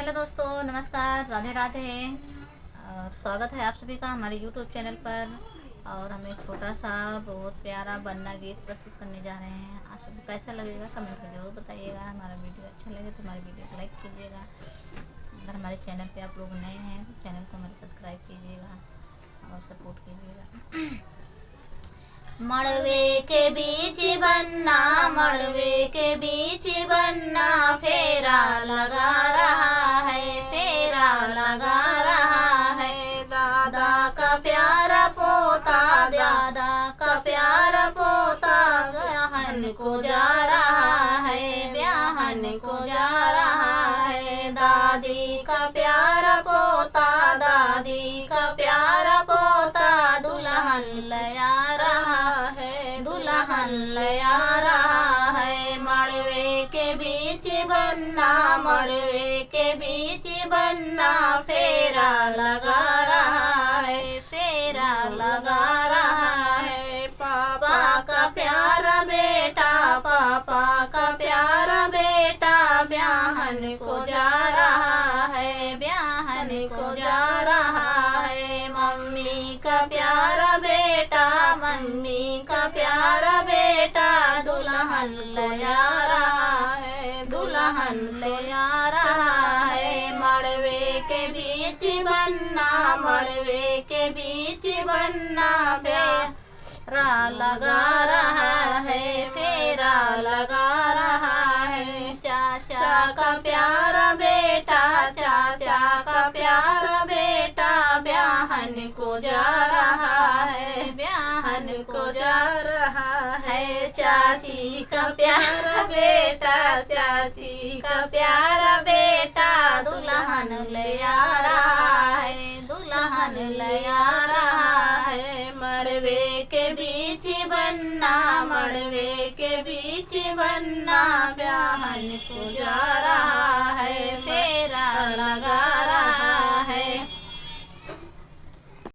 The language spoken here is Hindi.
हेलो दोस्तों, नमस्कार, राधे राधे। और स्वागत है आप सभी का हमारे यूट्यूब चैनल पर। और हम एक छोटा सा बहुत प्यारा बनना गीत प्रस्तुत करने जा रहे हैं। आप सबको कैसा लगेगा कमेंट में ज़रूर बताइएगा। हमारा वीडियो अच्छा लगे तो हमारे वीडियो को लाइक कीजिएगा। अगर हमारे चैनल पे आप लोग नए हैं तो चैनल को हमारे सब्सक्राइब कीजिएगा और सपोर्ट कीजिएगा। मड़वे के बीच बनना, मड़वे के बीच बनना, फेरा लगा रहा है, फेरा लगा रहा है। दादा का प्यारा पोता, दादा का प्यारा पोता, ब्याहन को जा रहा है, ब्याहन को जा रहा है। दादी का प्यारा पोता, दादी का प्यारा पोता, दुल्हन लया रहा है, दुल्हन लया रहा है। मड़वे के बीच बनना, मड़वे के बीच बनना, फेरा लगा रहा है, फेरा लगा रहा है। पापा का प्यारा बेटा, पापा का प्यारा बेटा, ब्याहन को जा रहा है, ब्याहन को जा रहा है। मम्मी का प्यारा बेटा, मम्मी का प्यारा बेटा, दुल्हन लया रहा है, दुल्हन लया रहा है। मड़वे के बीच बनना, मड़वे के बीच बनना, फेरा लगा रहा है, फेरा लगा रहा है। चाचा का प्यारा बेटा, चाचा का प्यारा बेटा, ब्याहन को जा रहा है, ब्याहन को जा रहा है। चाची का प्यारा बेटा, चाची का प्यारा बेटा, दुल्हन ले आ रहा है, दुल्हन ले आ रहा है। मड़वे के बीच बनना, मड़वे के बीच बनना, ब्याहन को जा रहा